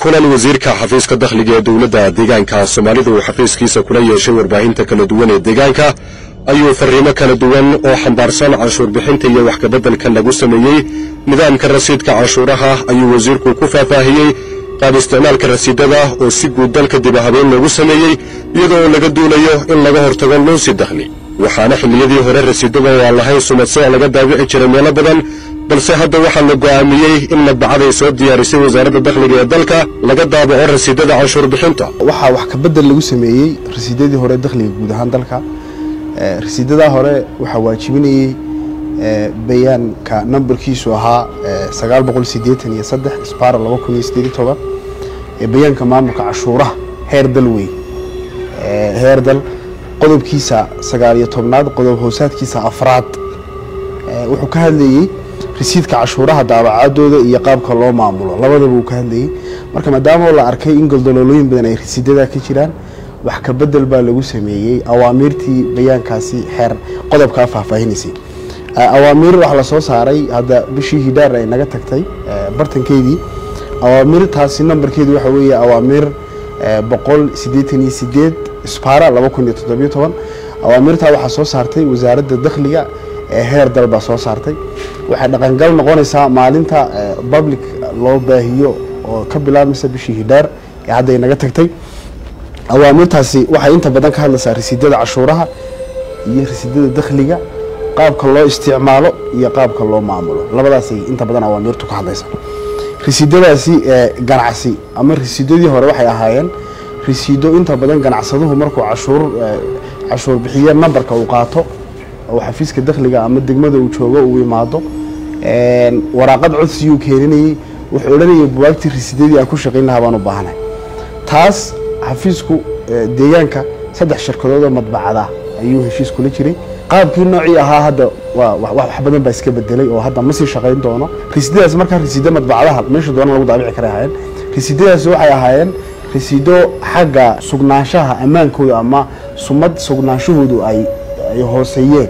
kulan wasiirka xafiiska dakhliga ee dawladda deegaanka Soomaalidu uu xafiiskiisa kula yeeshay warbaahinta kala duwan ee deegaanka ayuu fariimo kala duwan oo xambaarsan canshuur bixinta iyo wax ka beddelka lagu sameeyay nidaamka rasiidka canshuuraha ayuu wasiirku ku faahfaahiyay qaab isticmaalka rasiidada oo si guud dalka dib u habeyn lagu sameeyay iyadoo laga duulayo in laga hortago lunsi dakhli waxaana xilliyadii hore rasiidada oo lahayn sumadso laga daabici jiray meelo badan balse hadda waxaa la go'aamiyay in madbacad ay soo diyaarisay wasaaradda dakhliga ee dalka laga daabaco rasiidada canshuur bixinta waxaa wax ka beddel lagu sameeyay rasiidadii hore dakhliga guud ahaan dalka rasiidada hore waxa waajibinayay bayaanka numberkiisu ahaa 983 isbaar 2018 ee bayaanka maamulka cashuuraha heer dalwey heer dal qodobkiisa 19aad qodob hoosaadkiisa afraad wuxuu ka hadlayay rasiidka cashuuraha daabacadooda iyo qaabka loo maamulo labadaba uu ka hadlayay marka maadaama la arkay in goldololooyin badan ay rasiidada ka jiraan wax ka bedel baa lagu sameeyay awaamirtii bayaankaasi xeer qodobka faahfaahinisay awaamir wax la soo saaray hada bishii hidaar ay naga tagtay bartankeedii awaamirtaasi numberkeedu waxa weeye awaamir 188 isbaara 2017 awaamirta waxa soo saartay wasaaradda dakhliga ee heer dalba soo saartay waxa dhaqan gal noqonaysa maalinta public loo baahiyo oo ka bilaabmaysa bishii hidaar ee hadda naga tagtay awaamirtaasi waxa inta badan ka hadlaysaa rasiidada cashuuraha iyo rasiidada dakhliga qaabka loo isticmaalo iyo qaabka loo maamulo labadaas ay inta badan awaamirtu ka hadlaysaa rasiidadaasi ganacsi ama rasiidadii hore waxay ahaayeen rasiido inta badan ganacsaduhu markuu cashuur bixiye numberka uu qaato oo xafiiska dakhliga ama degmada uu joogo uu imaado waraaqad codsi uu keeninayay wuxuu oranayay buwaagtii rasiidadii aan ku shaqayn lahaa baan u baahanahay taas xafiisku deegaanka 3 shirkadood oo madbacada ayuu heshiis kula jiray qaabkii noocii ahaa hadda wax badan baa iska bedelay oo hadda ma sii shaqayn doono rasiidadaas marka rasiidada madbacadaha meesha doona lagu daabici karaa rasiidadaas waxay ahaayeen rasiido xagga sugnaanshaha amaankooda ama sumad sugnaanshahoodu ay hooseeyeen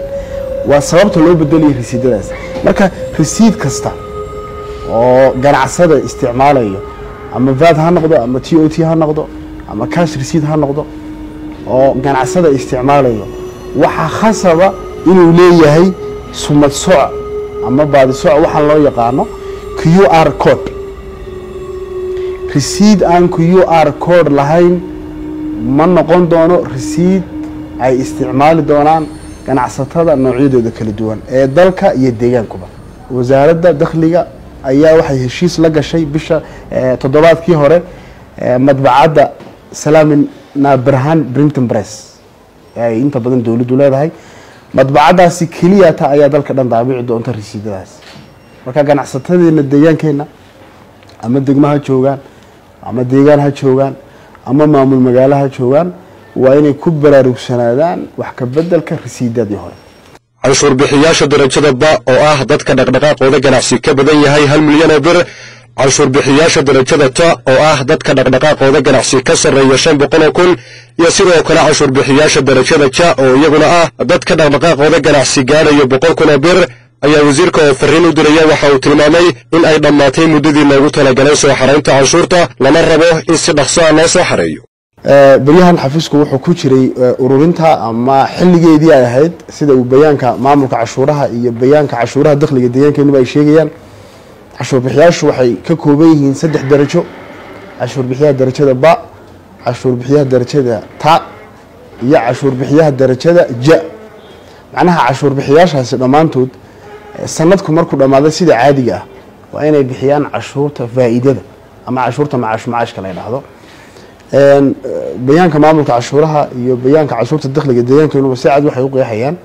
waa sababta loo bedelay rasiidadaas marka rasiid kasta oo ganacsada isticmaalayo ama VAT ha noqdo ama TOT ha noqdo ama cash receipt ha noqdo oo ganacsada isticmaalayo waxa khasaba inuu leeyahay sumad sooc ama baadi sooc waxa loo yaqaano QR code receipt aan QR code lahayn ma noqon doono receipt ay isticmaali doonaan ganacsatada noocyadooda kala duwan ee dalka iyo deegaankuba wasaaradda dakhliga ayaa waxay heshiis la gashay bisha toddobaadkii hore madbacadda Salaamina Barhan Printing Press ay inta badan dawladdu leedahay madbacadaasi kaliya ta ayaa dalka dhan daabici doonta rasiidadaas marka ganacsatada deegaankeena ama degmaha joogan ama deegaan ha joogan ama maamul magaalaha joogan waa inay ku baraarugsanaadaan wax ka beddelka rasiidadii hore canshuur bixiyaasha darajada ba oo ah dadka dhaqdhaqaaqooda ganacsi ka badan yahay 1 milyan oo bir canshuur bixiyaasha darajada ta oo ah dadka dhaqdhaqaaqooda ganacsi ka sareeya 500,000 iyo sidoo kale canshuur bixiyaasha darajada ja oo iyaguna ah dadka dhaqdhaqaaqooda ganacsi gaarayo 100,000 bir ayaa wasiirka oo fariin u diray waxa uu tilmaamay in ay dhamaatay muddadii loogu talagalay soo xareynta canshuurta lana rabo in si dhaqso ah loo soo xareeyo baryahan xafiisku wuxuu ku jiray ururinta ama xilligeedii ay ahayd sida uu bayaanka maamulka cashuuraha iyo bayaanka cashuuraha dakhliga deegaankeena ay sheegayaan cashuur bixiyaashu waxay ka kooban yihiin 3 darajo cashuur bixiyaha darajada ba cashuur bixiyaha darajada ta iyo cashuur bixiyaha darajada ja macnaha cashuur bixiyaashaasi dhamaantood sanadku markuu dhamaado sida caadiga ah waa inay bixiyaan cashuurta faa'iidada ama cashuurta macaashka la yiraahdo bayaanka maamulka cashuuraha iyo bayaanka cashuurta dakhliga deegaankeena si cad waxay u qeexayaan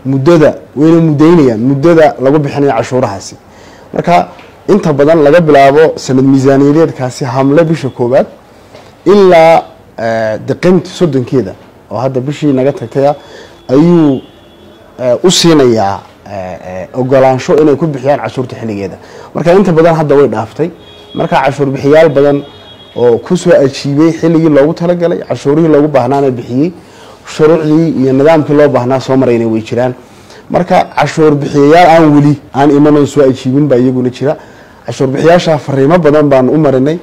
muddada wayna mudaynayaan muddada lagu bixinayo cashuurahaasi marka inta badan laga bilaabo sanad miisaaniyadeedkaasi hamle bisha koobaad ilaa deqeynta 30keeda oo hadda bishii naga tagtay ayuu u siinayaa ogolaansho inay ku bixiyaan cashuurta xilligeeda marka inta badan hadda way dhaaftay marka cashuur bixiyaal badan oo ku soo ajiibay xilligii loogu talagalay cashuurihii loogu baahnaana bixiyay shuruucdii iyo nidaamkii loo baahnaa soo marayna way jiraan marka cashuur bixiyaal aan wali aan iman soo ajiibin ba iyaguna jira cashuur bixiyaasha fariimo badan baan u marinay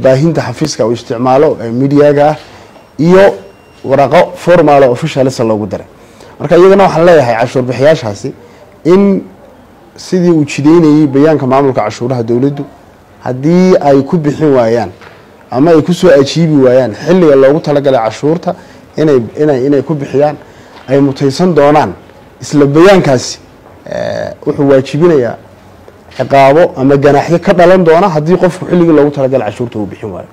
baahinta xafiiska oo isticmaalo midiyaga iyo waraqo formal oo official loogu daray marka iyagana waxaan leeyahay cashuur bixiyaashaasi in sidii uu jideynayay bayaanka maamulka cashuuraha dawladdu haddii ay ku bixin waayaan ama ay ku soo ajiibi waayaan xilliga loogu talagalay cashuurta inay ku bixiyaan ay mutaysan doonaan isla bayaankaasi wuxuu waajibinayaa ciqaabo ama ganaaxyo ka dhalan doona haddii qofku xilligii loogu talagalay cashuurta uu bixin waayo